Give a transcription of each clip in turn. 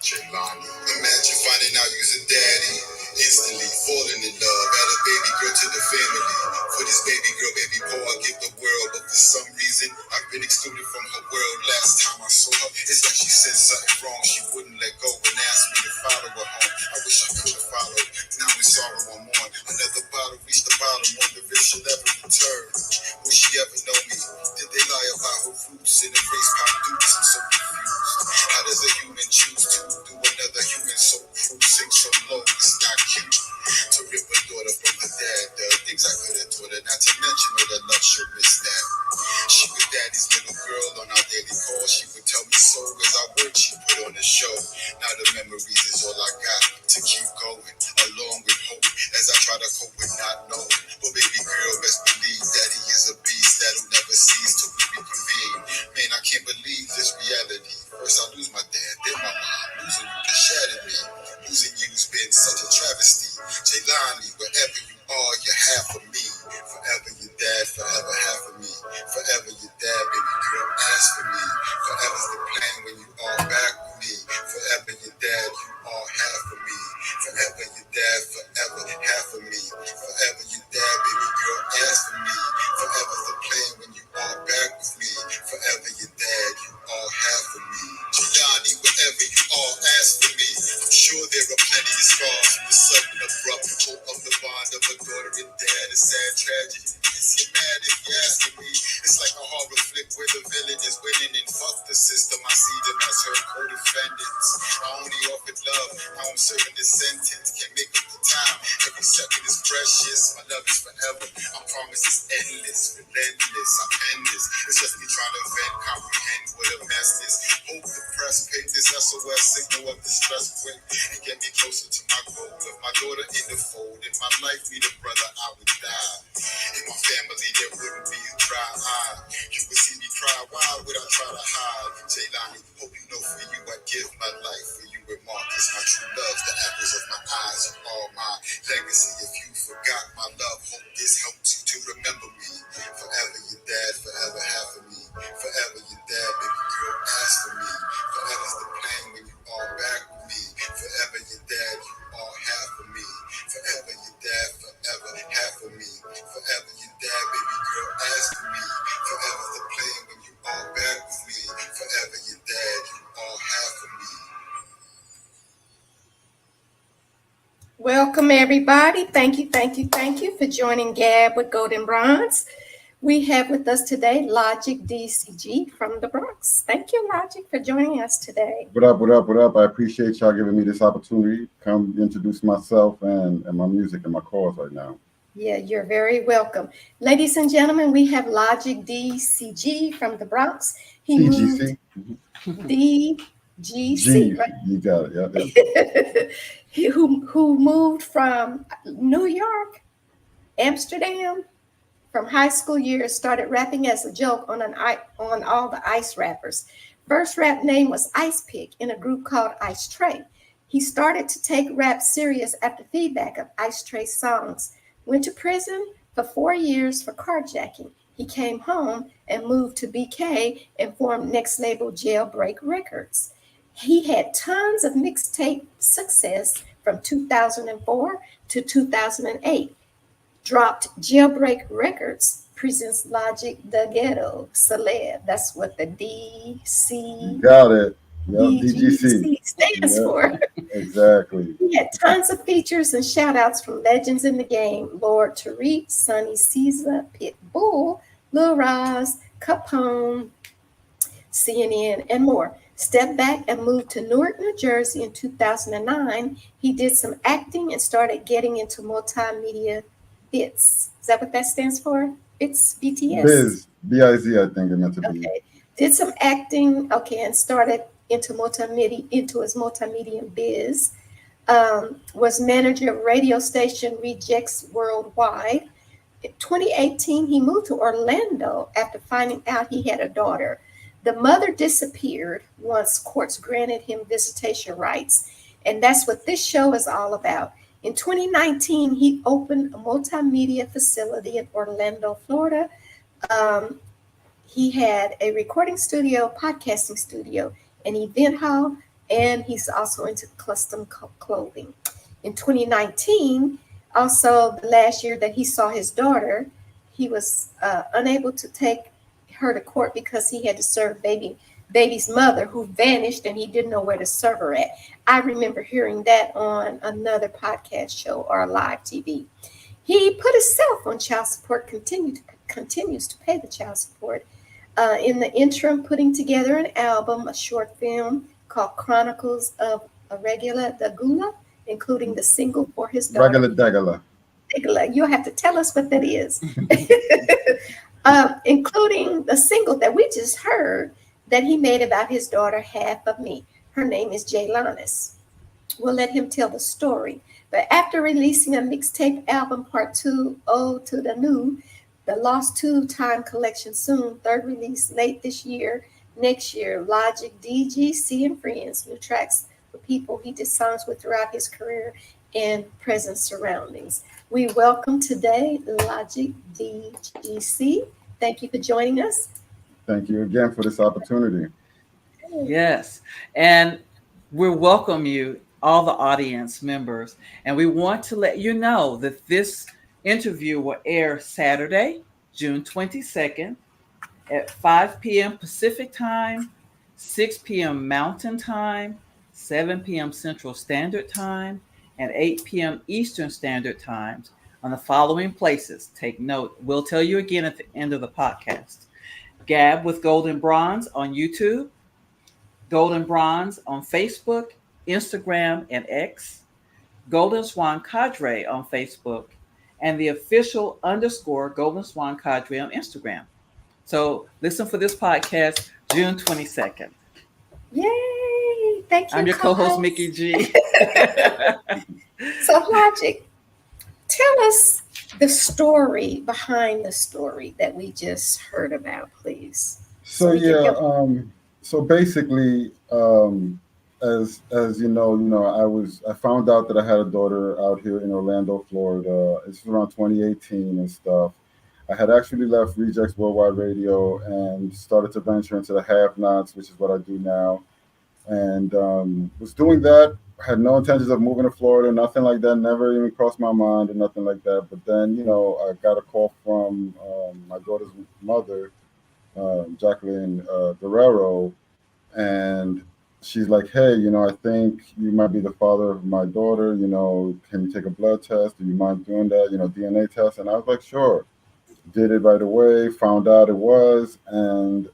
Jaylanis. Imagine finding out you's a daddy, instantly falling in love. Add a baby girl to the family. For this baby girl, baby boy, I give the world. But for some reason, I've been excluded from her world. Last time I saw her, it's like she said something wrong. She wouldn't let go and asked me to follow her home. I wish I could have followed. Now in sorrow I'm on. Another bottle reached the bottom. Wonder if she'll ever return. Will she ever know me? Did they lie about her roots in the race pop dudes? I'm so confused. How does a human choose to do another human so cruel, sink so low? It's not cute to rip a daughter from her dad. The things I could have taught her, not to mention all the love she'll miss that. She was daddy's little girl on our daily call. She would tell me so as I work, she put on the show. Now the memories is all I got to keep going, along with hope as I try to cope with not knowing. But baby girl, best believe daddy is a beast that'll never cease till we reconvene. Man, I can't believe this reality. First I lose my dad, then my mom. Losing you just shattered me. Losing you's been such a travesty. Jaylanis, wherever you are, you're half of me. Forever your dad, forever half of me. Forever your dad, baby girl, ask for me. Forever's the plan when you are back with me. Forever your dad, you are half of me. Forever your dad, forever half of me. Forever your dad, baby girl, ask for me. Forever's the plan when you are back with me. Forever your dad, you are half of me. Jaylanis, wherever you are, ask for me. I'm sure there are plenty of scars from the sudden abrupt pull of the bond of a daughter and dad. A sad tragedy. You're mad if you asking me. It's like a horror flick where the villain is winning and fuck the system. I see them as her co-defendants. I only offered love. Now I'm serving this sentence. Can't make it the time. Every second is precious. My love is forever. I promise it's endless, relentless. I pen this. It's just me trying to vent, comprehend what a mess is. Hope the press pick this SOS signal of distress quick and get me closer to my goal. If my daughter in the fold, if my life need a brother, I would die. In my family, there wouldn't be a dry eye. You would see me cry. Why would I try to hide? Jaylanis, hope you know for you I give my life. For you and Marcus, my true loves, the apples of my eyes, you all my legacy. If you forgot my love, hope this helps you to remember me. Forever your dad, forever half of me. Forever your dad, baby girl, ask for me. Forever's the plan when you are back with me. Forever your dad, you are half of me. Forever your dad, forever half of me. Forever your dad, baby girl, ask for me. Forever's the plan when you are back with me. Forever your dad, you are half of me. Welcome, everybody. Thank you for joining Gab with Goldnbronze. We have with us today Logic DCG from the Bronx. Thank you, Logic, for joining us today. What up? I appreciate y'all giving me this opportunity to come introduce myself and my music and my cause right now. Yeah, you're very welcome. Ladies and gentlemen, we have Logic DCG from the Bronx. He DGC? moved DGC, right? You got it, He who moved from New York, Amsterdam, from high school years, started rapping as a joke on all the Ice rappers. First rap name was Ice Pick in a group called Ice Tray. He started to take rap serious after feedback of Ice Tray's songs. Went to prison for 4 years for carjacking. He came home and moved to BK and formed next label Jailbreak Records. He had tons of mixtape success from 2004 to 2008. Dropped Jailbreak Records, presents Logic the Ghetto Celeb. That's what the DC. Got it. Yep, DGC stands for. Exactly. He had tons of features and shout outs from legends in the game: Lord Tariq, Sonny Caesar, Pitbull, Lil Raz, Capone, CNN, and more. Stepped back and moved to Newark, New Jersey in 2009. He did some acting and started getting into multimedia bits. Is that what that stands for? It's BTS. Biz, B-I-Z, I think it meant to be. Okay. Did some acting, and started into his multimedia biz. Was manager of radio station Rejects Worldwide. In 2018, he moved to Orlando after finding out he had a daughter. The mother disappeared once courts granted him visitation rights, and that's what this show is all about. In 2019, he opened a multimedia facility in Orlando, Florida. He had a recording studio, podcasting studio, an event hall, and he's also into custom clothing. In 2019, also the last year that he saw his daughter, he was unable to take her to court because he had to serve baby's mother, who vanished, and he didn't know where to serve her at. I remember hearing that on another podcast show or live TV. He put himself on child support, continues to pay the child support. In the interim, putting together an album, a short film called Chronicles of a Regular Dagula, including the single for his daughter. Regular Dagula. You'll have to tell us what that is. Including the single that we just heard that he made about his daughter, Half of Me. Her name is Jaylanis. We'll let him tell the story. But after releasing a mixtape album, part 2, Ode to the New, the Lost 2 Time collection soon, third release late this year, next year, Logic, DGC, and Friends, new tracks for people he did songs with throughout his career and present surroundings. We welcome today Logic, DGC. Thank you for joining us. Thank you again for this opportunity. Yes, and we welcome you, all the audience members, and we want to let you know that this interview will air Saturday, June 22nd at 5 p.m. Pacific Time, 6 p.m. Mountain Time, 7 p.m. Central Standard Time, and 8 p.m. Eastern Standard Times on the following places. Take note. We'll tell you again at the end of the podcast. Gab with Goldnbronze on YouTube, Goldnbronze on Facebook, Instagram, and X, Golden Swan Cadre on Facebook, and the official _ Golden Swan Cadre on Instagram. So listen for this podcast June 22nd. Yay! Thank you. I'm your co-host, Mickey G. So, Logic, tell us the story behind the story that we just heard about, please. So so basically, as you know, I found out that I had a daughter out here in Orlando, Florida. It's around 2018 and stuff. I had actually left Rejects Worldwide Radio and started to venture into the have-nots, which is what I do now. And was doing that. Had no intentions of moving to Florida, nothing like that. Never even crossed my mind or nothing like that. But then, I got a call from my daughter's mother, Jacqueline Guerrero, and she's like, hey, I think you might be the father of my daughter. Can you take a blood test? Do you mind doing that? DNA test. And I was like, sure. Did it right away, found out it was, and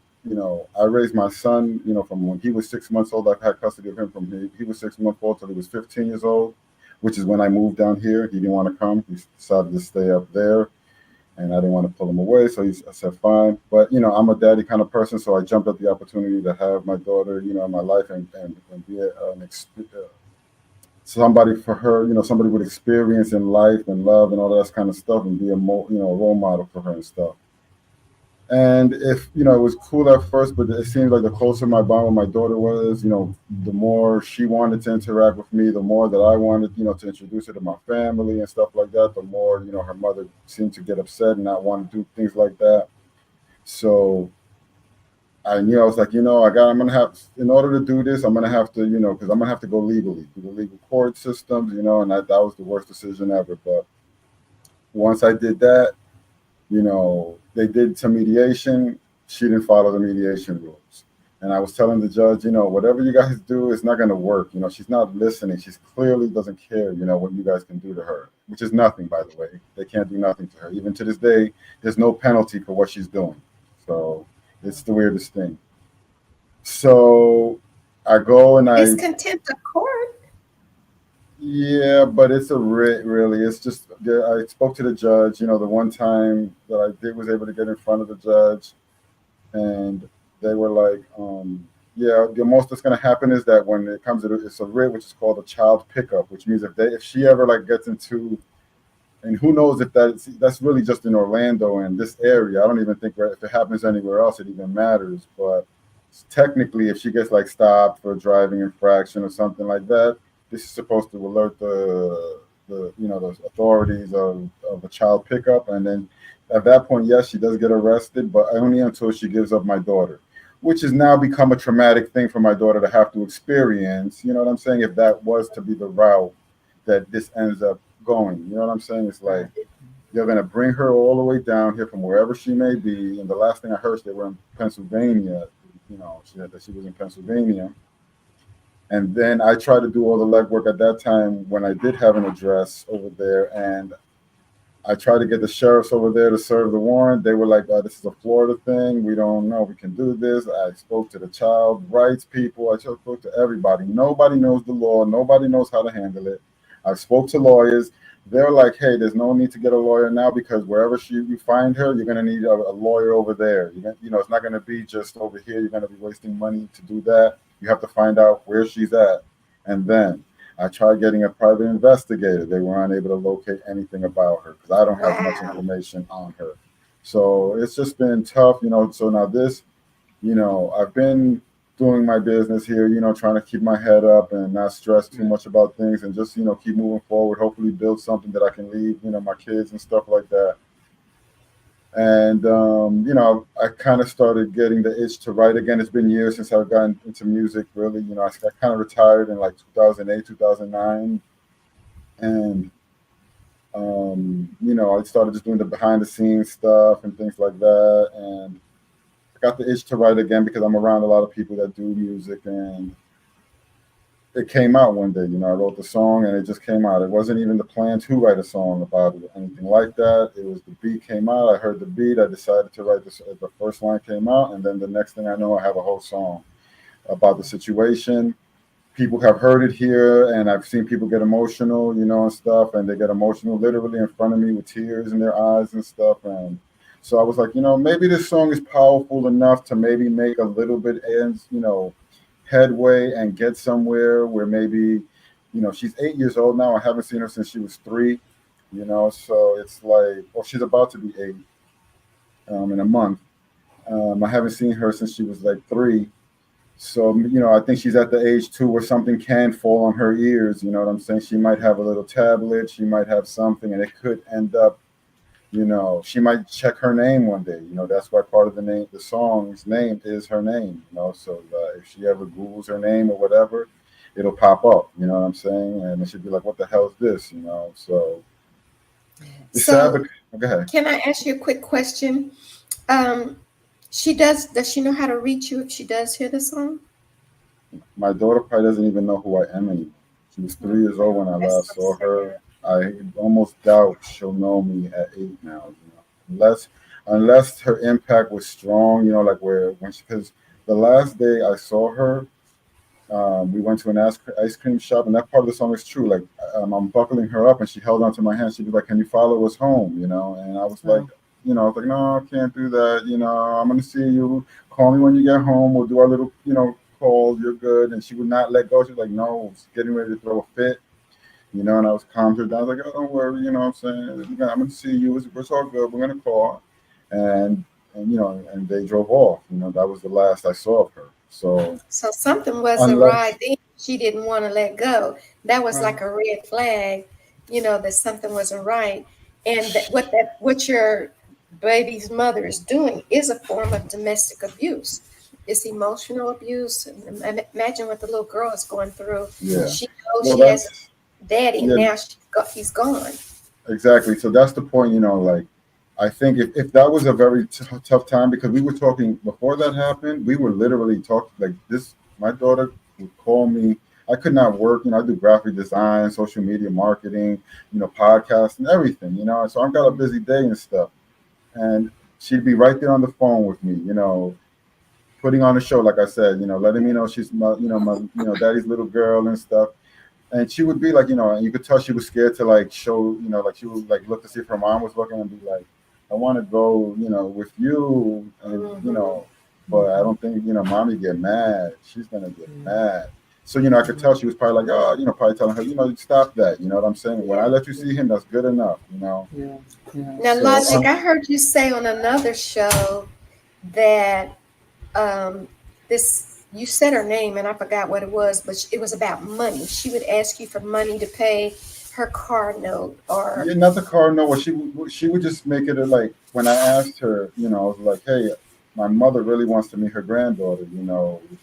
I raised my son, from when he was 6 months old. I've had custody of him from he was 6 months old till he was 15 years old, which is when I moved down here. He didn't want to come. He decided to stay up there, and I didn't want to pull him away. So I said, fine. But, I'm a daddy kind of person, so I jumped at the opportunity to have my daughter, in my life and be somebody for her, somebody with experience in life and love and all that kind of stuff, and be a role model for her and stuff. And if, it was cool at first, but it seemed like the closer my bond with my daughter was, the more she wanted to interact with me, the more that I wanted, to introduce her to my family and stuff like that, the more, her mother seemed to get upset and not want to do things like that. So I knew, I was like, I'm going to have, in order to do this, I'm going to have to, because I'm going to have to go legally, through the legal court systems, and that was the worst decision ever. But once I did that, they did some mediation. She didn't follow the mediation rules. And I was telling the judge, whatever you guys do, it's not going to work. She's not listening. She clearly doesn't care, what you guys can do to her, which is nothing, by the way. They can't do nothing to her. Even to this day, there's no penalty for what she's doing. So it's the weirdest thing. So I go and It's contempt of court. Yeah, but it's a writ, really. It's just, I spoke to the judge, the one time that I was able to get in front of the judge, and they were like, the most that's going to happen is that when it comes to it's a writ, which is called a child pickup, which means if she ever gets into, and who knows if that's really just in Orlando and this area. I don't even think if it happens anywhere else, it even matters. But technically, if she gets stopped for a driving infraction or something like that, this is supposed to alert the authorities of a child pickup, and then at that point, yes, she does get arrested, but only until she gives up my daughter. which has now become a traumatic thing for my daughter to have to experience. You know what I'm saying? If that was to be the route that this ends up going, you know what I'm saying? It's like you're going to bring her all the way down here from wherever she may be. And the last thing I heard, they were in Pennsylvania. You know, she said that she was in Pennsylvania. And then I tried to do all the legwork at that time when I did have an address over there. And I tried to get the sheriffs over there to serve the warrant. They were like, oh, this is a Florida thing. We don't know. We can do this. I spoke to the child rights people. I spoke to everybody. Nobody knows the law. Nobody knows how to handle it. I spoke to lawyers. They're like, hey, there's no need to get a lawyer now because wherever you find her, you're going to need a lawyer over there. You know, it's not going to be just over here. You're going to be wasting money to do that. You have to find out where she's at. And then I tried getting a private investigator. They were unable to locate anything about her because I don't have much information on her. So it's just been tough, you know. So now this, you know, I've been doing my business here, you know, trying to keep my head up and not stress too much about things and just, you know, keep moving forward, hopefully build something that I can leave, you know, my kids and stuff like that. And, you know, I kind of started getting the itch to write again. It's been years since I've gotten into music, really. You know, I kind of retired in like 2008, 2009. And, you know, I started just doing the behind the scenes stuff and things like that. And I got the itch to write again because I'm around a lot of people that do music. And it came out one day, you know, I wrote the song and it just came out. It wasn't even the plan to write a song about it or anything like that. It was the beat came out. I heard the beat. I decided to write this. The first line came out. And then the next thing I know, I have a whole song about the situation. People have heard it here and I've seen people get emotional, you know, and stuff. And they get emotional literally in front of me with tears in their eyes and stuff. And so I was like, you know, maybe this song is powerful enough to maybe make a little bit, you know, headway and get somewhere where maybe, you know, she's 8 years old now. I haven't seen her since she was 3, you know, so it's like, well, she's about to be 8 in a month. I haven't seen her since she was like 3. So, you know, I think she's at the age too where something can fall on her ears. You know what I'm saying? She might have a little tablet. She might have something and it could end up, you know, she might check her name one day. You know, that's why part of the name, the song's name is her name, you know. So if she ever Googles her name or whatever, it'll pop up, you know what I'm saying? And it should be like, what the hell is this, you know? So, it's sad, but go ahead. Can I ask you a quick question? Does she know how to reach you if she does hear the song? My daughter probably doesn't even know who I am anymore. She was 3 years old when I last saw her. I almost doubt she'll know me at 8 now, you know, unless her impact was strong, you know, like because the last day I saw her, we went to an ice cream shop, and that part of the song is true. Like I'm buckling her up, and she held onto my hand. She was like, "Can you follow us home?" You know, and I was like, you know, I was like, "No, I can't do that. You know, I'm gonna see you. Call me when you get home. We'll do our little, you know, call. You're good." And she would not let go. She was like, "No," I was getting ready to throw a fit. You know, and I was calmed her down. I was like, "Oh, don't worry," you know what I'm saying? I'm going to see you. It's all good. We're going to call. And, you know, and they drove off. You know, that was the last I saw of her. So something wasn't right then. She didn't want to let go. That was like a red flag, you know, that something wasn't right. And what your baby's mother is doing is a form of domestic abuse. It's emotional abuse. Imagine what the little girl is going through. Yeah. She knows she has daddy, and now he's gone. Exactly. So that's the point, you know, like, I think if that was a very tough time, because we were talking before that happened, we were literally talking like this. My daughter would call me. I could not work, you know, I do graphic design, social media marketing, you know, podcasts and everything, you know, so I've got a busy day and stuff. And she'd be right there on the phone with me, you know, putting on a show, like I said, you know, letting me know she's my daddy's little girl and stuff. And she would be like, you know, and you could tell she was scared to like show, you know, like she would like look to see if her mom was looking and be like, I want to go, you know, with you, and you know, but I don't think, you know, mommy get mad. She's gonna get mad. So, you know, I could tell she was probably like, oh, you know, probably telling her, you know, stop that. You know what I'm saying? When I let you see him, that's good enough, you know. Yeah. Now, Logic, I heard you say on another show that you said her name and I forgot what it was, but it was about money. She would ask you for money to pay her car note, or not the car note. She would just make it like when I asked her, you know, I was like, hey, my mother really wants to meet her granddaughter.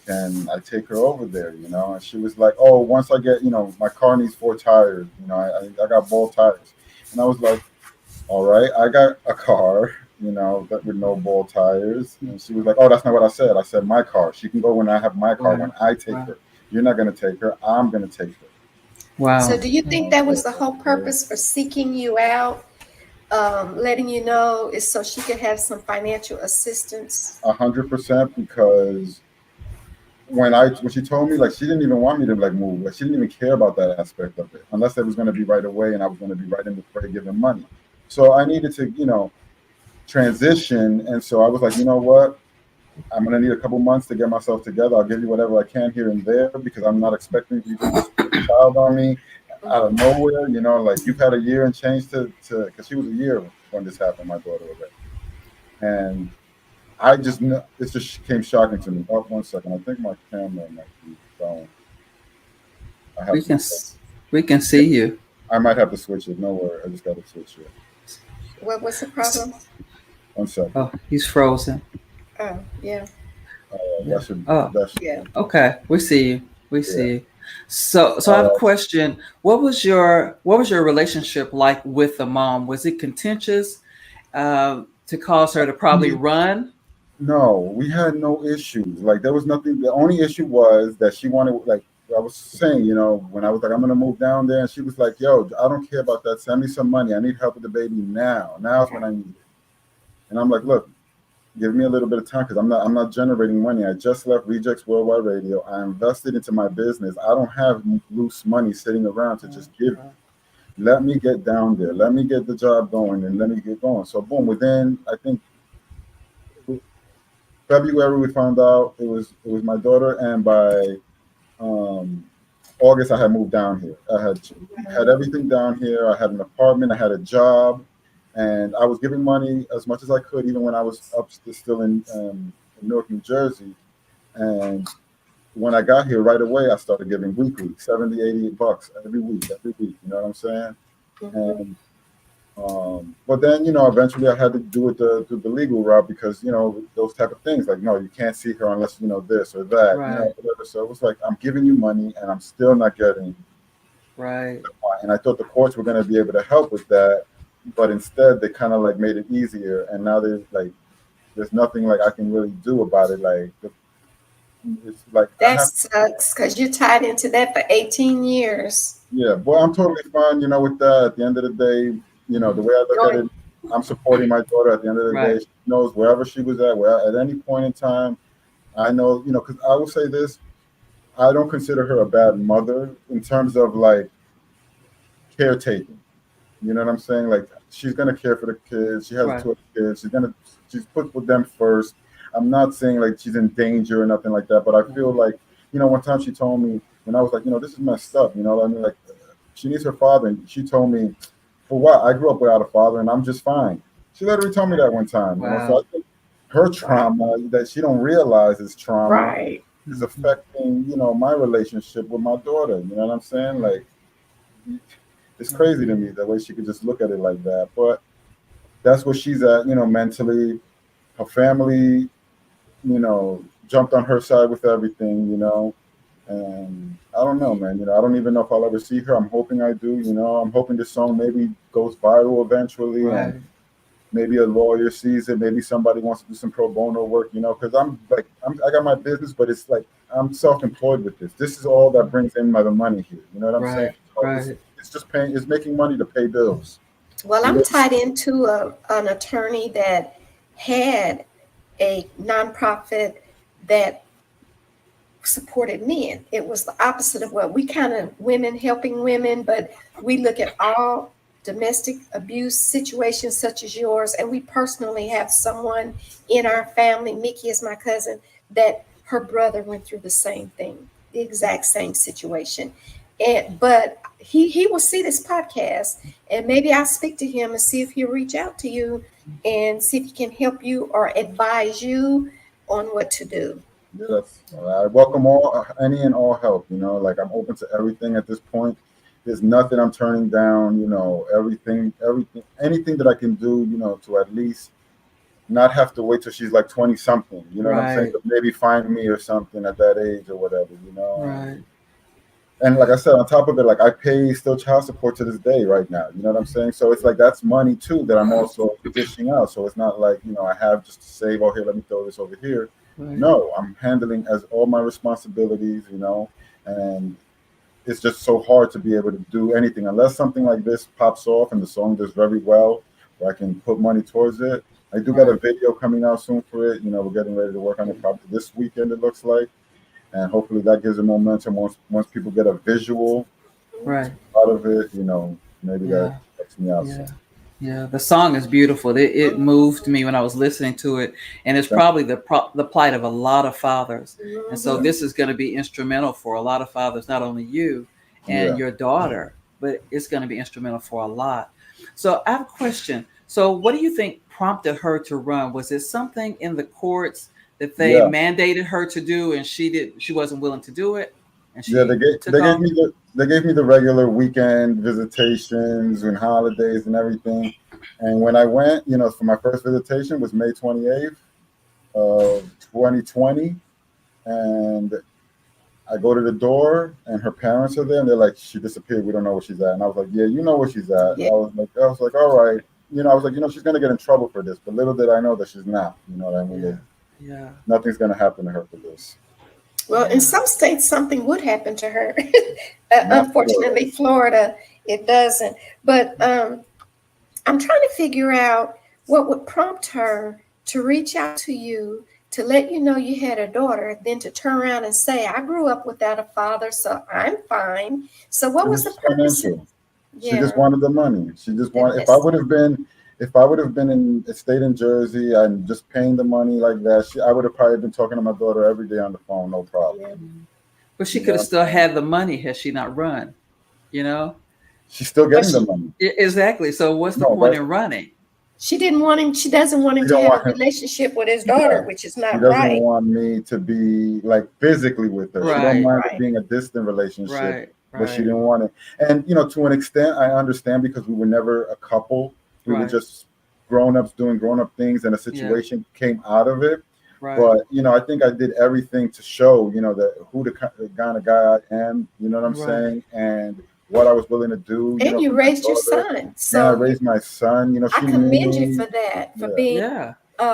Can I take her over there? And she was like, oh, once I get, my car needs 4 tires. I got bald tires. And I was like, all right, I got a car, that with no ball tires. And she was like, oh, that's not what I said. I said my car. She can go when I have my car, Wow. when I take Wow. her. You're not going to take her. I'm going to take her. Wow. So do you think that was the whole purpose for seeking you out, letting you know, is so she could have some financial assistance? 100%, because when she told me, like, she didn't even want me to, like, move. Like, she didn't even care about that aspect of it, unless it was going to be right away and I was going to be right in the fray giving money. So I needed to, transition. And so I was like, you know what? I'm going to need a couple months to get myself together. I'll give you whatever I can here and there, because I'm not expecting you to just put a child on me out of nowhere. Like, you've had a year and change to because she was a year when this happened, my daughter already. And I just know, it just came shocking to me. Oh, 1 second. I think my camera might be going. We can see you. I might have to switch it. No worry. I just got to switch it. What was the problem? 1 second. Oh, he's frozen. Oh, yeah. Yeah. Okay. We see you. We see you. So I have a question. What was your relationship like with the mom? Was it contentious to cause her to probably run? No, we had no issues. Like, there was nothing. The only issue was that she wanted, like I was saying, when I was like, I'm gonna move down there, and she was like, yo, I don't care about that. Send me some money. I need help with the baby now. Now's when I need it. And I'm like, look, give me a little bit of time, because I'm not generating money. I just left Rejects Worldwide Radio. I invested into my business. I don't have loose money sitting around to just give you. Let me get down there. Let me get the job going, and let me get going. So boom, within, I think, February, we found out it was my daughter, and by August I had moved down here. I had everything down here. I had an apartment. I had a job, and I was giving money as much as I could, even when I was still in Newark, New Jersey. And when I got here, right away I started giving weekly, $70-$80 every week. You know what I'm saying? Mm-hmm. And but then, eventually I had to do it the legal route, because, those type of things, like, no, you can't see her unless, this or that, right. Whatever. So it was like, I'm giving you money and I'm still not getting right. And I thought the courts were going to be able to help with that, but instead they kind of like made it easier. And now there's nothing like I can really do about it. Like, it's like that sucks, because you're tied into that for 18 years. Yeah, well, I'm totally fine, with that. At the end of the day, the way I look at it, I'm supporting my daughter. At the end of the day, she knows wherever she was at any point in time. I know, because I will say this, I don't consider her a bad mother in terms of like caretaking. You know what I'm saying? Like, she's gonna care for the kids. She has 2 kids. She's put with them first. I'm not saying like she's in danger or nothing like that, but I feel like, one time she told me, when I was like, this is messed up. I mean, like, she needs her father, and she told me, for what? I grew up without a father, and I'm just fine. She literally told me that one time. Wow. So I think her trauma that she don't realize is trauma is affecting, my relationship with my daughter. You know what I'm saying? Like, it's crazy to me the way she could just look at it like that. But that's where she's at, mentally. Her family, jumped on her side with everything, and I don't know, man. I don't even know if I'll ever see her. I'm hoping I do. I'm hoping this song maybe goes viral eventually, and maybe a lawyer sees it. Maybe somebody wants to do some pro bono work, because I got my business, but it's like I'm self-employed with this. This is all that brings in the money here. You know what I'm saying? So it's just paying. It's making money to pay bills. Well, I'm tied into an attorney that had a nonprofit that supported men. It was the opposite of what we kind of women helping women, but we look at all domestic abuse situations such as yours, and we personally have someone in our family, Mickey is my cousin, that her brother went through the same thing, the exact same situation. But he will see this podcast, and maybe I'll speak to him and see if he'll reach out to you and see if he can help you or advise you on what to do. Yes, I welcome any and all help. Like, I'm open to everything at this point. There's nothing I'm turning down. Everything, anything that I can do. To at least not have to wait till she's like 20 something, you know what I'm saying? Right. But maybe find me or something at that age or whatever, you know? Right. And like I said, on top of it, like I pay still child support to this day right now, you know what I'm saying? So it's like that's money too that I'm also dishing out. So it's not like, you know, I have just to save, oh, here, let me throw this over here. Right. No, I'm handling as all my responsibilities, you know, and it's just so hard to be able to do anything unless something like this pops off and the song does very well, where I can put money towards it. I do got a video coming out soon for it. You know, we're getting ready to work on it probably this weekend, it looks like. And hopefully that gives it momentum once people get a visual Right. out of it, you know, maybe Yeah. that helps me out. Yeah. Yeah, the song is beautiful. It moved me when I was listening to it, and it's probably the plight of a lot of fathers. And so this is going to be instrumental for a lot of fathers, not only you and your daughter, but it's going to be instrumental for a lot. So I have a question. So what do you think prompted her to run? Was it something in the courts that they mandated her to do, and she wasn't willing to do it? And she they gave me the regular weekend visitations and holidays and everything. And when I went, you know, for my first visitation was May 28th of 2020. And I go to the door and her parents are there and they're like, she disappeared. We don't know where she's at. And I was like, yeah, you know where she's at. Yeah. I was like, all right. You know, I was like, you know, she's going to get in trouble for this. But little did I know that she's not. You know what I mean? Yeah. Nothing's going to happen to her for this. Well, in some states, something would happen to her. Unfortunately, Florida, it doesn't. But I'm trying to figure out what would prompt her to reach out to you, to let you know you had a daughter, then to turn around and say, I grew up without a father, so I'm fine. So what was the purpose? She just wanted the money. She just wanted, if I would have been in a state in Jersey and just paying the money like that, I would have probably been talking to my daughter every day on the phone, no problem. Yeah. But she could have still had the money had she not run, you know? She's still getting the money. Exactly. So what's the point in running? She didn't want him. She doesn't want him to have a relationship with his daughter, which is not right. She doesn't want me to be like physically with her. Right. She don't mind it being a distant relationship. Right. But she didn't want it. And, you know, to an extent, I understand because we were never a couple. We were just grown-ups doing grown-up things and a situation came out of it. Right. But, you know, I think I did everything to show, you know, that who the kind of guy I am, you know what I'm saying? And what I was willing to do. And you raised your son. So I raised my son. You know, I commend you for that, for being.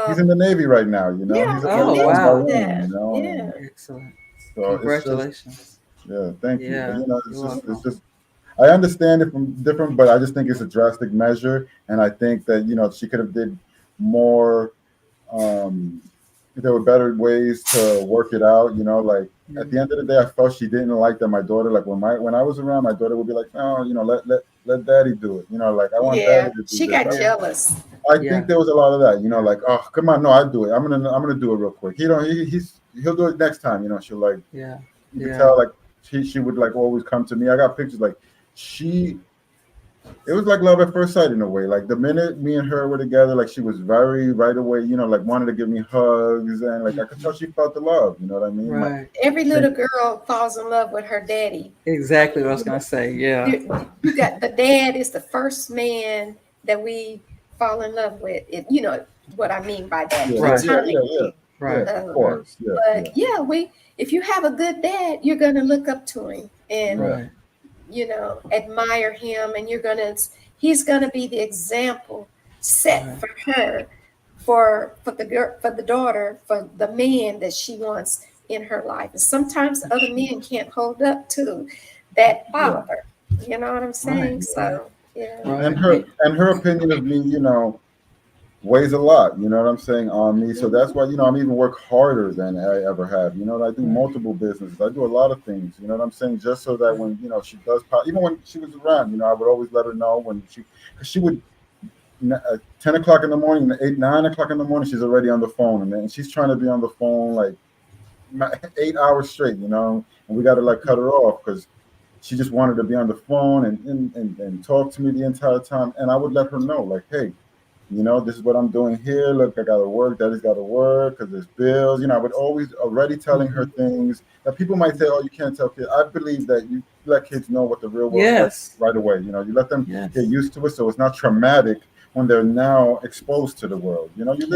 He's in the Navy right now, you know. Yeah, he's a Marine, you know. Yeah. Excellent. So Congratulations. Thank you. But, you know, it's just I understand it from different, but I just think it's a drastic measure, and I think that, you know, she could have did more. There were better ways to work it out, you know. Like at the end of the day, I felt she didn't like that my daughter, like when I was around, my daughter would be like, no, you know, let daddy do it, you know, like I want daddy to do it. She got jealous. I think there was a lot of that, you know, like, oh, come on, no, I do it. I'm gonna do it real quick. He'll do it next time, you know. She'll like, you can tell like she would like always come to me. I got pictures like it was like love at first sight in a way. Like the minute me and her were together, like she was very right away, you know, like wanted to give me hugs and like I could tell she felt the love, you know what I mean? Right. Like, every little girl falls in love with her daddy. Exactly what I was gonna say. Yeah. You got the dad is the first man that we fall in love with. You know what I mean by that. Right. Of course. But if you have a good dad, you're gonna look up to him and you know, admire him, and he's gonna be the example set for her, for the daughter, for the man that she wants in her life. And sometimes other men can't hold up to that father. You know what I'm saying? Right. So and her opinion of me, you know, weighs a lot, you know what I'm saying, on me. So that's why, you know, I'm even work harder than I ever have. You know, I do multiple businesses. I do a lot of things, you know what I'm saying, just so that when, you know, she does pop, even when she was around, you know, I would always let her know when she would, 10 o'clock in the morning, 9 o'clock in the morning, she's already on the phone, and she's trying to be on the phone like 8 hours straight, you know, and we got to like cut her off because she just wanted to be on the phone and talk to me the entire time. And I would let her know, like, hey, you know, this is what I'm doing here. Look, I got to work. Daddy's got to work because there's bills. You know, I would always already telling her things that people might say, oh, you can't tell kids. I believe that you let kids know what the real world is right away. You know, you let them get used to it. So it's not traumatic when they're now exposed to the world. You know, you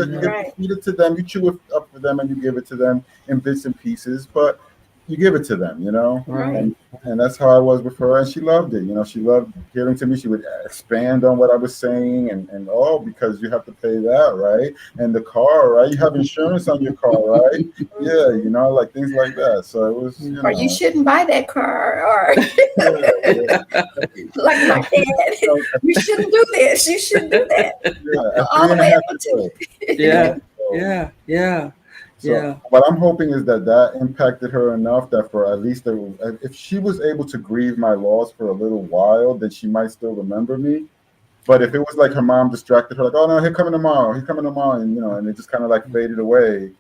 feed it to them, you chew it up for them, and you give it to them in bits and pieces, but you give it to them, you know. Right. And that's how I was with her, and she loved it. You know, she loved hearing to me. She would expand on what I was saying, and oh, because you have to pay that, right? And the car, right? You have insurance on your car, right? Yeah, you know, like things like that. So it was, you Or know, you shouldn't buy that car, or like my dad, you shouldn't do this, you shouldn't do that. yeah, at All three the and a way half up years old. to Yeah. So, Yeah. so what I'm hoping is that that impacted her enough that for at least if she was able to grieve my loss for a little while, then she might still remember me. But if it was like her mom distracted her, like, oh no, he's coming tomorrow, and you know, and it just kind of like faded away,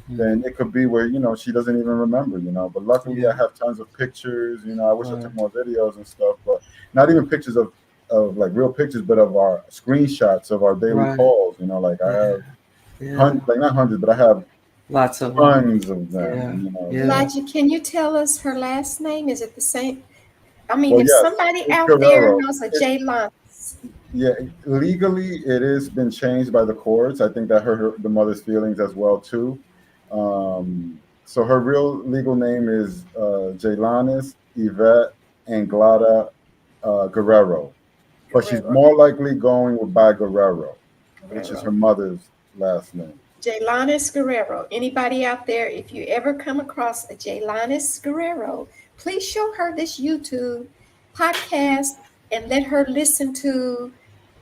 then it could be where, you know, she doesn't even remember, you know. But luckily I have tons of pictures, you know. I wish I took more videos and stuff, but not even pictures of like real pictures, but of our screenshots of our daily calls, you know. Like I have like not hundreds, but I have lots of tons of them, you know. Elijah, can you tell us her last name? Is it the same? I mean, Well, if yes, somebody it's out there Guerrero. knows a Jaylanis, Yeah, legally it has been changed by the courts. I think that hurt the mother's feelings as well too. So her real legal name is Jaylanis Yvette Anglada Guerrero, but she's more likely going with by Guerrero, which is her mother's last name. Jaylanis Guerrero. Anybody out there, if you ever come across a Jaylanis Guerrero, please show her this YouTube podcast and let her listen to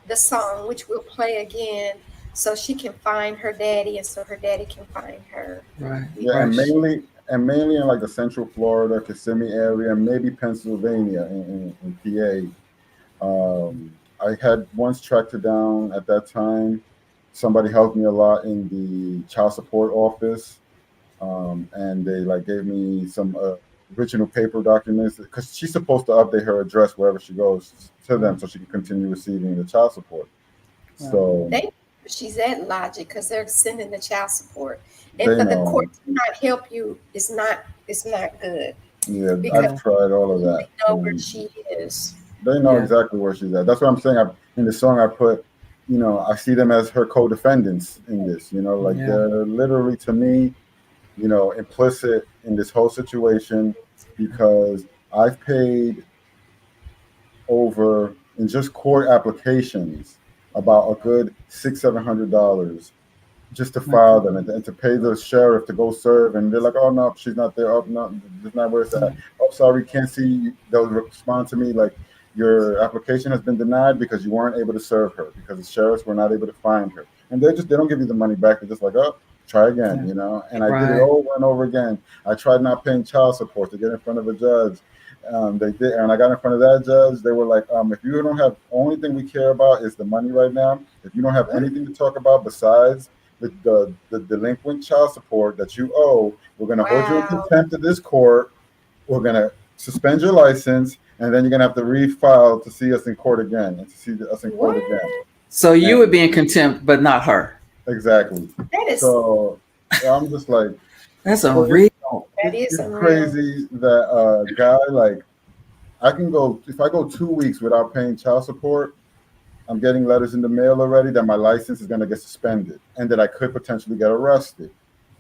the song, which we'll play again, so she can find her daddy and so her daddy can find her. Right. Yeah, and mainly in like the Central Florida, Kissimmee area, maybe Pennsylvania in PA. I had once tracked her down at that time. Somebody helped me a lot in the child support office, and they like gave me some original paper documents because she's supposed to update her address wherever she goes to them so she can continue receiving the child support. So she's at Logic because they're sending the child support, and for the court to not help you is not good. Yeah, I've tried all of that. They know where she is. They know exactly where she's at. That's what I'm saying. In the song I put, you know, I see them as her co-defendants in this. You know, like they're literally to me, you know, implicit in this whole situation because I've paid over in just court applications about a good $600-700 just to file them and to pay the sheriff to go serve, and they're like, oh no, she's not there. Oh no, that's not where it's at. Oh, sorry, can't see. They'll respond to me like, your application has been denied because you weren't able to serve her because the sheriffs were not able to find her, and they don't give you the money back. They're just like, oh, try again, you know. And I did it over and over again. I tried not paying child support to get in front of a judge. They did, and I got in front of that judge. They were like, if you don't have, only thing we care about is the money right now. If you don't have anything to talk about besides the delinquent child support that you owe, we're going to hold you in contempt of this court. We're going to suspend your license, and then you're going to have to refile to see us in court again and to see us in court again. So you would be in contempt, but not her. Exactly. That is so. I'm just like, that's unreal. That is crazy that a guy like I can go if I go 2 weeks without paying child support. I'm getting letters in the mail already that my license is going to get suspended and that I could potentially get arrested,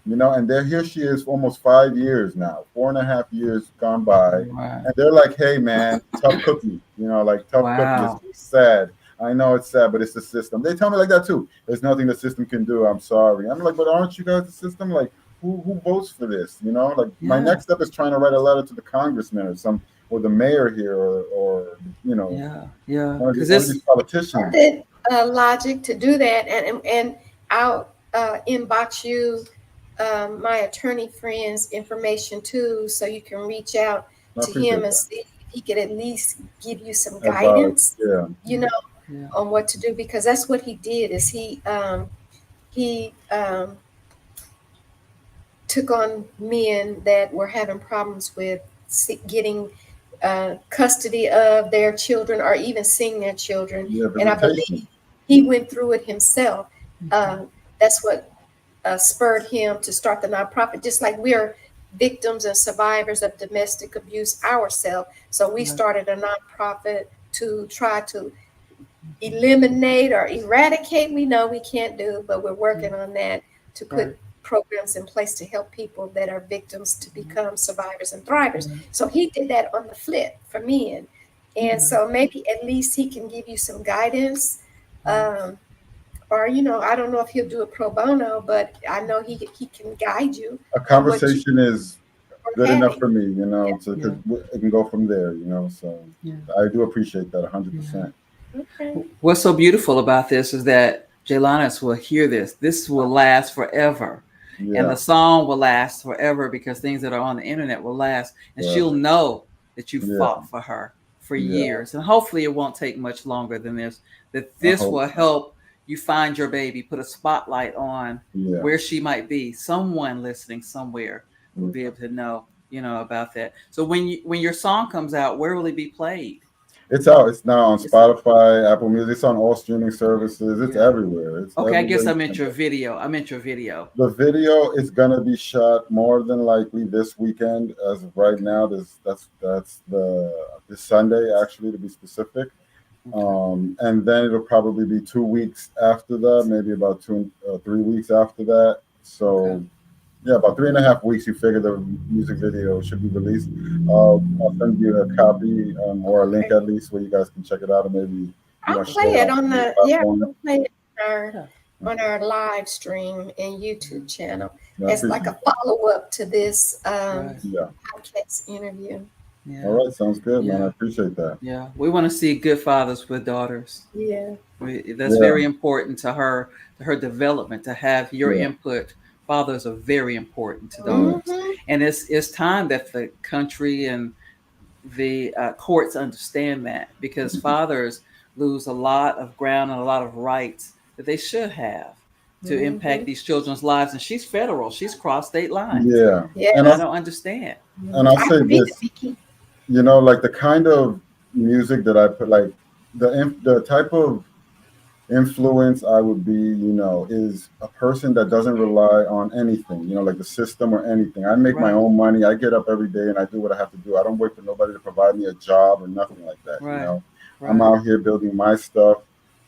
you know. And here she is, almost 5 years now, 4.5 years gone by, and they're like, "Hey, man, tough cookie," you know, like tough cookie. It's sad. I know it's sad, but it's the system. They tell me like that too. There's nothing the system can do. I'm sorry. I'm like, but aren't you guys the system? Like, who votes for this? You know, like my next step is trying to write a letter to the congressman or the mayor here, or you know, one of these politicians. Logic to do that, and I'll inbox you my attorney friend's information too, so you can reach out to him and see if he could at least give you some guidance. You know, on what to do, because that's what he did. Is he took on men that were having problems with getting custody of their children or even seeing their children. And I believe he went through it himself. That's what spurred him to start the nonprofit, just like we're victims and survivors of domestic abuse ourselves. So we started a nonprofit to try to eliminate or eradicate, we know we can't do, but we're working on that to put Right. programs in place to help people that are victims to become survivors and thrivers. So he did that on the flip for men. And so maybe at least he can give you some guidance. Or, I don't know if he'll do it pro bono, but I know he can guide you A on what you conversation is are good enough having. for me, you know, so Yeah. it can go from there, you know. So Yeah. I do appreciate that 100%. Okay. What's so beautiful about this is that Jaylanis will hear this. This will last forever. And Yeah, the song will last forever because things that are on the internet will last. And she'll forever. know that you Yeah, fought for her for yeah. years. And hopefully it won't take much longer than this, that I this hope will so. help you find your baby, put a spotlight on Yeah. where she might be. Someone listening somewhere will Yeah. be able to know, about that. So when your song comes out, where will it be played? It's out. It's now on It's out. Spotify, Apple Music. It's on all streaming services. It's Yeah. everywhere. It's Okay, I guess everywhere I you meant can your go. video. I meant your video. The video is gonna be shot more than likely this weekend. As of right now, that's this Sunday actually, to be specific. Okay. And then it'll probably be 2 weeks after that, maybe about 3 weeks after that. Okay. So yeah, about 3.5 weeks. You figure the music video should be released. I'll send you a copy or a link Okay. at least where you guys can check it out, and maybe I'll share play it it on on your the platform. we'll play it Yeah. on our live stream and YouTube channel Yeah, I as like appreciate a that. follow up to this Right. Yeah. podcast interview. All Yeah. right, sounds good, man. I Yeah. appreciate that. Yeah. We want to see good fathers with daughters. Yeah. That's Yeah, very important to her development. To have your yeah, input, fathers are very important to yeah, daughters, Hmm. and it's time that the country and the courts understand that because fathers lose a lot of ground and a lot of rights that they should have to Hmm. impact these children's lives. And she's federal; she's crossed state lines, yeah. And and I I'll Yes. don't understand. and I'll I say agree with this, Vicky. like the kind of music that I put, like the type of influence I would be, is a person that doesn't rely on anything, like the system or anything. I make my Right, own money. I get up every day and I do what I have to do. I don't wait for nobody to provide me a job or nothing like that. right, I'm right, out here building my stuff,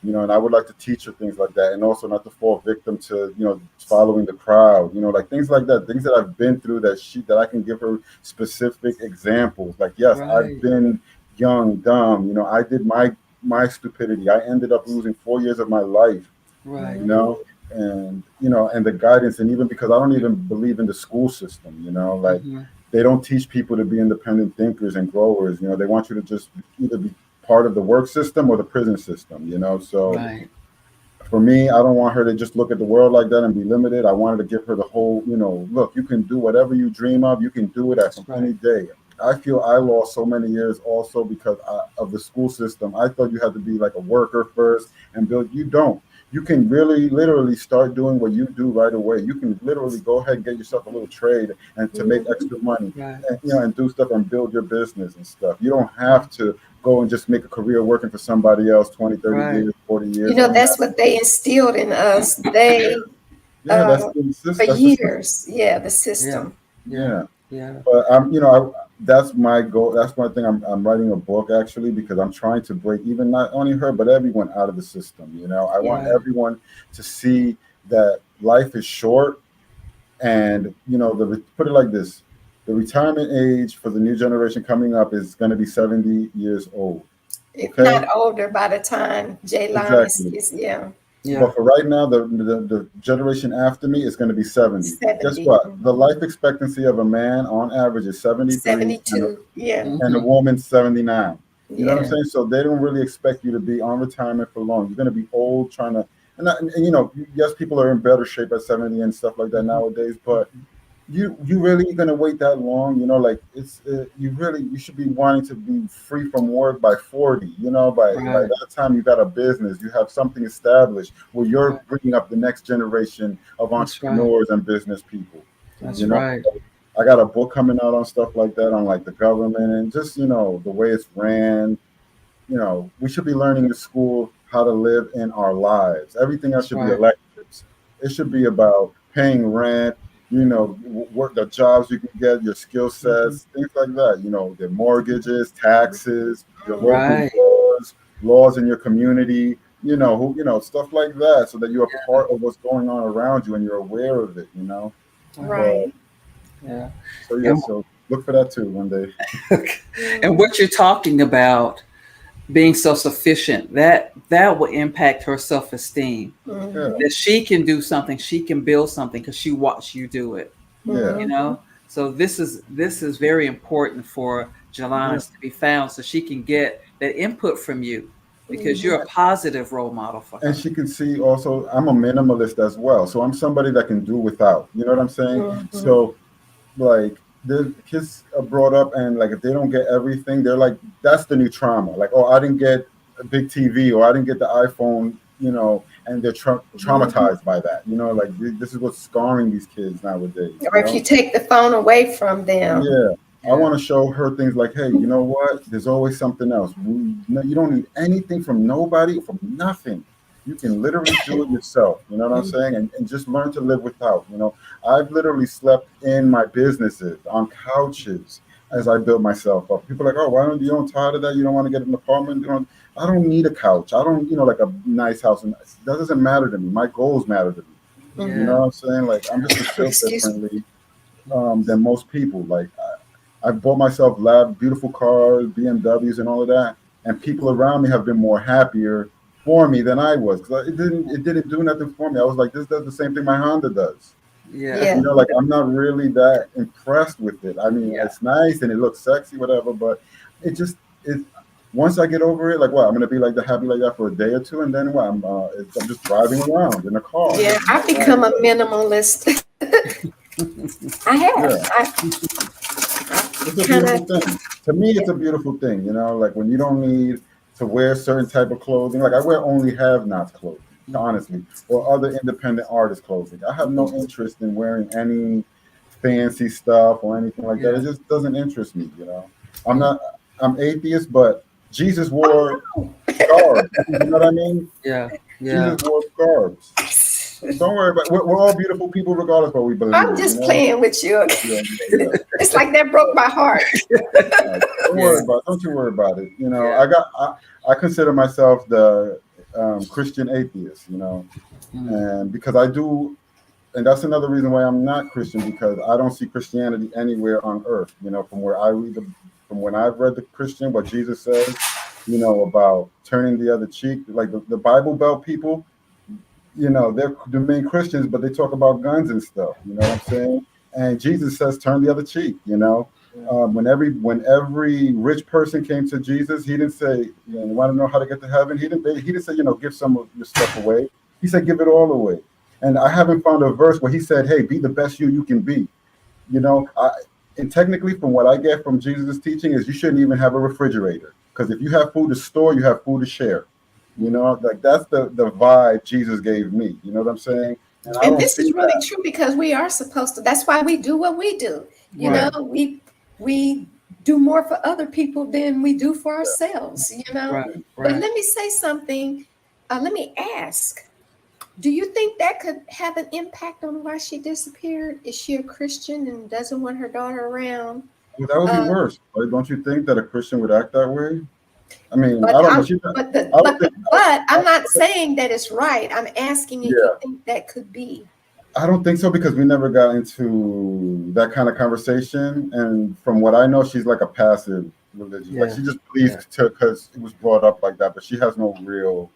and I would like to teach her things like that, and also not to fall victim to, following the crowd, like things like that, things that I've been through that I can give her specific examples. Like, yes, I've right, been young, dumb, I did my stupidity. I ended up losing 4 years of my life, right. you know, and the guidance, and even because I don't even believe in the school system, like Hmm. they don't teach people to be independent thinkers and growers. They want you to just either be part of the work system or the prison system, So Right, for me, I don't want her to just look at the world like that and be limited. I wanted to give her the whole, look, you can do whatever you dream of. You can do it at that's from right. any day. I feel I lost so many years also because of the school system. I thought you had to be like a worker first and build. You don't. You can really, literally start doing what you do right away. You can literally go ahead and get yourself a little trade and to make Hmm. extra money, Right, and, and do stuff and build your business and stuff. You don't have to go and just make a career working for somebody else 20, 30 right. years, 40 You years. know, I mean, that's what they instilled in us. They yeah, uh, for that's the system. years. Yeah, the Yeah, system. yeah, Yeah. yeah. But that's my goal. That's one thing. I'm writing a book actually because I'm trying to break even not only her but everyone out of the system. I want Yeah. Right, everyone to see that life is short, and put it like this: the retirement age for the new generation coming up is going to be 70 years old. If Okay, not older by the time Jaylanis exactly. is, yeah, yeah. But for right now, the generation after me is going to be 70. Guess 70. what? The Mhm. life expectancy of a man on average is 73, and 72. Yeah. and a Hmm. woman's 79. You know what I'm Yeah. Yeah, saying? So they don't really expect you to be on retirement for long. You're going to be old trying to, and yes, people are in better shape at 70 and stuff like that hmm, nowadays, but you really going to wait that long? Like you should be wanting to be free from work by 40. By right, that time you got a business, you have something established where you're right. bringing up the next generation of That's right. entrepreneurs and business people. That's You know, right. I got a book coming out on stuff like that, on like the government and just the way it's ran. We should be learning in school how to live in our lives. Everything else That's should be right. electives. It should be about paying rent, work the jobs you can get, your skill Hmm. sets, things like that. The mortgages, taxes, your local Mhm. Right. laws. laws in your community, stuff like that, so that you're a part of what's going on around you and you're aware of it, Right. Yeah. So yeah, so look for that too one day. And what you're talking about, being self-sufficient, that will impact her self-esteem. Mhm. That she can do something, she can build something because she watched you do it. Yeah. So this is very important for Jaylanis to be found, so she can get that input from you, because you're a positive role model for her. And she can see also, I'm a minimalist as well, so I'm somebody that can do without. You know what I'm saying? So like the kids are brought up, and like if they don't get everything, they're like, that's the new trauma. Like, oh, I didn't get a big TV, or I didn't get the iPhone, and they're traumatized by that. Like this is what's scarring these kids nowadays. Or if you take the phone away from them. I want to show her things like, hey, you know what? There's always something else. You don't need anything from nobody, from nothing. You can literally do it yourself. You know what I'm saying? And just learn to live without. I've literally slept in my businesses on couches as I built myself up. People are like, oh, why don't you tired of that? You don't want to get an apartment? I don't need a couch. I don't, like a nice house. And that doesn't matter to me. My goals matter to me. You know what I'm saying? Like, I'm just built differently than most people. Like, I bought myself beautiful cars, BMWs, and all of that, and people around me have been more happier for me than I was, because it didn't do nothing for me. I was like, this does the same thing my Honda does. Like I'm not really that impressed with it. I mean, it's nice and it looks sexy, whatever, but it once I get over it, like, what, I'm gonna be like happy like that for a day or two, and then what? I'm just driving around in a car. Yeah, I've become a minimalist. I have. It's a beautiful thing. To me, it's a beautiful thing, like when you don't need to wear certain type of clothing. Like I wear only have-nots clothing, honestly, or other independent artist clothing. I have no interest in wearing any fancy stuff or anything like that. It just doesn't interest me, I'm atheist, but Jesus wore scarves. You know what I mean? Jesus wore scarves. Don't worry about it. We're all beautiful people regardless of what we believe. I'm just playing with you. It's like that broke my heart. Don't you worry about it. I consider myself the Christian atheist, and because I do, and that's another reason why I'm not Christian, because I don't see Christianity anywhere on earth. From where I read from when I've read the Christian, what Jesus says, about turning the other cheek, like the Bible Belt people. They're the main Christians, but they talk about guns and stuff. You know what I'm saying? And Jesus says, "Turn the other cheek." When every rich person came to Jesus, he didn't say, "You want to know how to get to heaven?" He didn't say, "Give some of your stuff away." He said, "Give it all away." And I haven't found a verse where he said, "Hey, be the best you can be." And technically, from what I get from Jesus' teaching, is you shouldn't even have a refrigerator, because if you have food to store, you have food to share. Like that's the vibe Jesus gave me. You know what I'm saying? And this is really true, because we are supposed to. That's why we do what we do. We do more for other people than we do for ourselves. But let me say something. Let me ask. Do you think that could have an impact on why she disappeared? Is she a Christian and doesn't want her daughter around? Well, that would be worse. Right? Don't you think that a Christian would act that way? I mean, but I don't know. But I'm not saying that it's right. I'm asking if you think that could be. I don't think so, because we never got into that kind of conversation. And from what I know, she's like a passive religion. Like she just believes because it was brought up like that, but she has no real,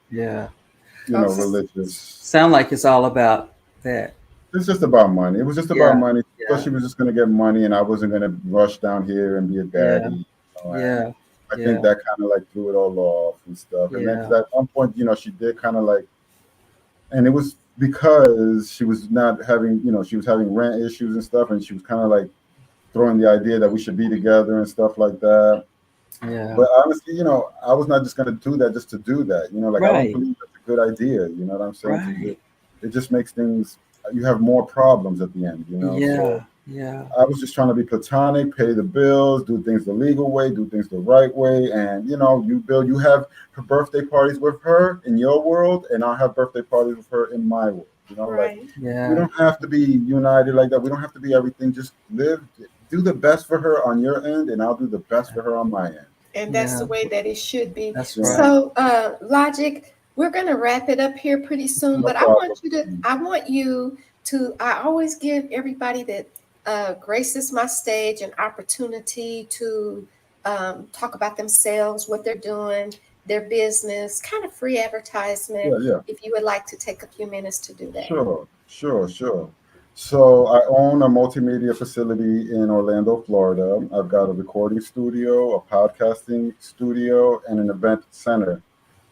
religious. Sound like it's all about that. It's just about money. It was just about money. So she was just going to get money, and I wasn't going to rush down here and be a daddy. I think that kind of like threw it all off and stuff. And then at one point, she did kind of like, and it was because she was not having, she was having rent issues and stuff, and she was kind of like throwing the idea that we should be together and stuff like that. But honestly, I was not just going to do that just to do that. I don't believe that's a good idea. You know what I'm saying? It just makes things, you have more problems at the end, So, I was just trying to be platonic, pay the bills, do things the legal way, do things the right way. And, you have her birthday parties with her in your world, and I'll have birthday parties with her in my world. We don't have to be united like that. We don't have to be everything. Just do the best for her on your end, and I'll do the best for her on my end. And that's Yeah. the way that it should be. That's Yeah. right. So, Logic, we're going to wrap it up here pretty soon, No but problem. I want you to, I always give everybody that graces my stage an opportunity to talk about themselves, what they're doing, their business, kind of free advertisement. Yeah. If you would like to take a few minutes to do that. Sure. So I own a multimedia facility in Orlando, Florida. I've got a recording studio, a podcasting studio, and an event center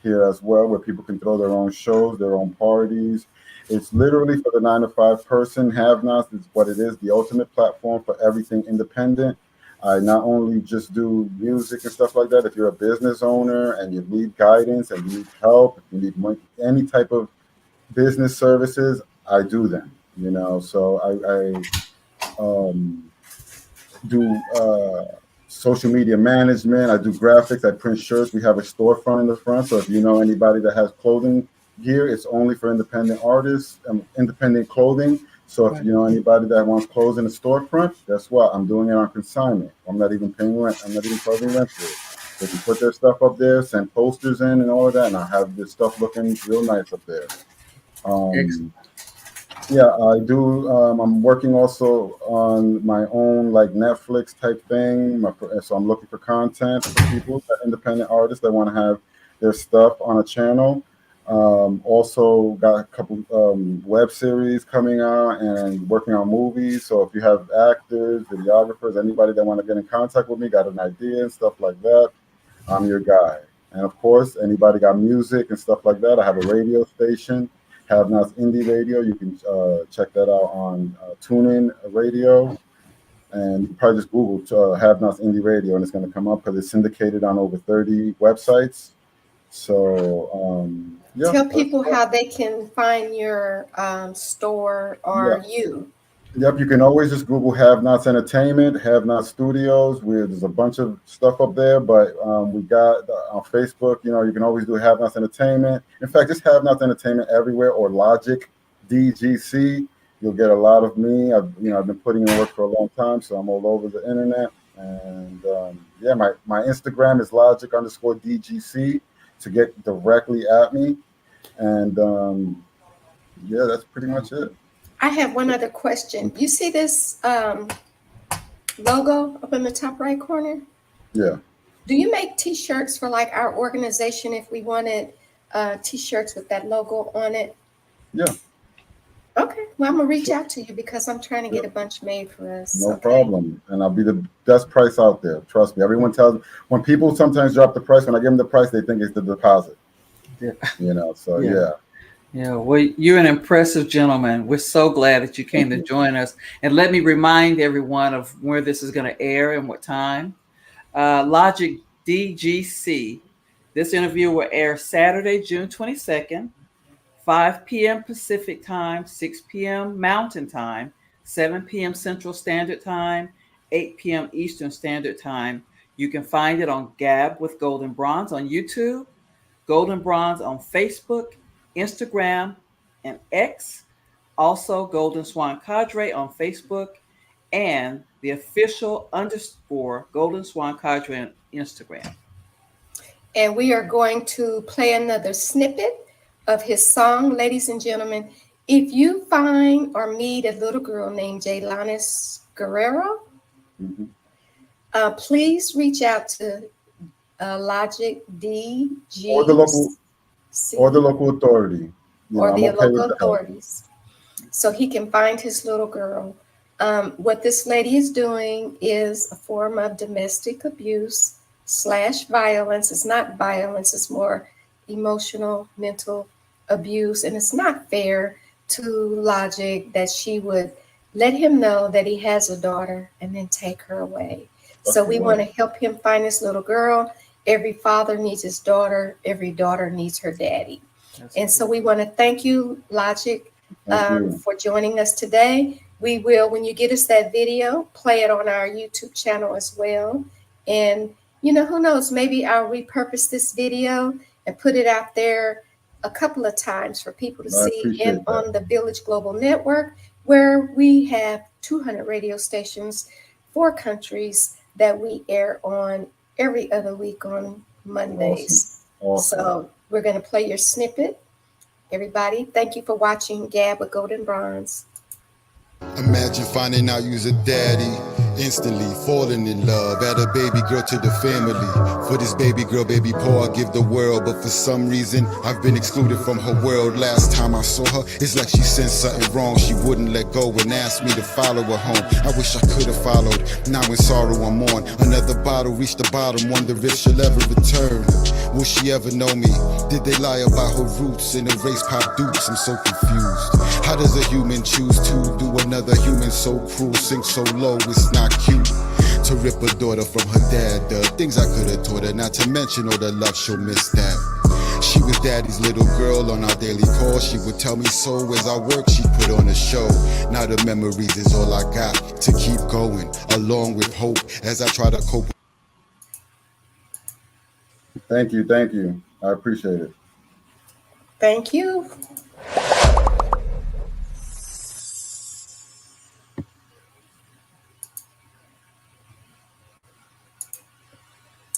here as well, where people can throw their own shows, their own parties. It's literally for the 9 to 5 person. Have-nots is what it is, the ultimate platform for everything independent. I not only just do music and stuff like that. If you're a business owner and you need guidance and you need help, if you need money, any type of business services, I do them. So I do social media management. I do graphics. I print shirts. We have a storefront in the front. So if you know anybody that has clothing gear, it's only for independent artists and independent clothing. So if you know anybody that wants clothes in the storefront, guess what? I'm doing it on consignment. I'm not even paying rent. I'm not even charging rent for it. They can put their stuff up there, send posters in and all of that, and I have this stuff looking real nice up there. Yeah, I do. I'm working also on my own like Netflix type thing. So I'm looking for content for people, independent artists that want to have their stuff on a channel. Also got a couple web series coming out and working on movies. So if you have actors, videographers, anybody that want to get in contact with me, got an idea and stuff like that, I'm your guy. And of course, anybody got music and stuff like that, I have a radio station, Have Nots Indie Radio. You can check that out on TuneIn Radio. And you can probably just Google Have Nots Indie Radio and it's going to come up because it's syndicated on over 30 websites. So, yeah. Tell people how they can find your store or you. Yep, you can always just Google Have Nots Entertainment, Have Nots Studios. There's a bunch of stuff up there, but we got on Facebook, you can always do Have Nots Entertainment. In fact, just Have Nots Entertainment everywhere, or Logic DGC. You'll get a lot of me. I've been putting in work for a long time, so I'm all over the internet. And my Instagram is Logic_DGC to get directly at me. And that's pretty much it. I have one other question. You see this logo up in the top right corner? Yeah. Do you make T-shirts for like our organization if we wanted T-shirts with that logo on it? Yeah. Okay. Well, I'm going to reach out to you because I'm trying to get a bunch made for us. No problem. And I'll be the best price out there. Trust me. Everyone tells me, when people sometimes drop the price, when I give them the price, they think it's the deposit. Yeah. Yeah, well, you're an impressive gentleman. We're so glad that you came to join us. And let me remind everyone of where this is going to air and what time. Logic DGC. This interview will air Saturday, June 22nd, 5 p.m. Pacific time, 6 p.m. Mountain time, 7 p.m. Central Standard Time, 8 p.m. Eastern Standard Time. You can find it on Gab with Goldnbronze on YouTube, Goldnbronze on Facebook, Instagram, and X. Also, Golden Swan Cadre on Facebook, and the official _ Golden Swan Cadre on Instagram. And we are going to play another snippet of his song, ladies and gentlemen. If you find or meet a little girl named Jaylanis Guerrero, please reach out to Logic DG or the local authority, or the local authorities, so he can find his little girl. What this lady is doing is a form of domestic abuse / violence. It's not violence, it's more emotional, mental abuse. And it's not fair to Logic that she would let him know that he has a daughter and then take her away. So we want to help him find this little girl. Every father needs his daughter. Every daughter needs her daddy. And so we want to thank you, Logic, for joining us today. We will, when you get us that video, play it on our YouTube channel as well. And, who knows, maybe I'll repurpose this video and put it out there a couple of times for people to see, and on the Village Global Network, where we have 200 radio stations, 4 countries that we air on every other week on Mondays. Awesome. So we're going to play your snippet. Everybody, thank you for watching Gab with Goldnbronze. Imagine finding out you's a daddy, instantly falling in love. Add a baby girl to the family. For this baby girl, baby Paul, I give the world. But for some reason, I've been excluded from her world. Last time I saw her, it's like she sensed something wrong. She wouldn't let go and asked me to follow her home. I wish I could have followed. Now in sorrow I'm on. Another bottle reached the bottom. Wonder if she'll ever return. Will she ever know me? Did they lie about her roots and erase pop dukes? I'm so confused. How does a human choose to do another human so cruel, sink so low? It's not cute to rip a daughter from her dad. The things I could have taught her, not to mention all the love she'll miss that. She was daddy's little girl on our daily call. She would tell me so as I work, she'd put on a show. Now the memories is all I got to keep going, along with hope as I try to cope. Thank you. Thank you. I appreciate it. Thank you.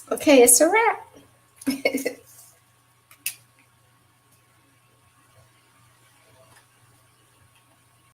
Okay, it's a wrap.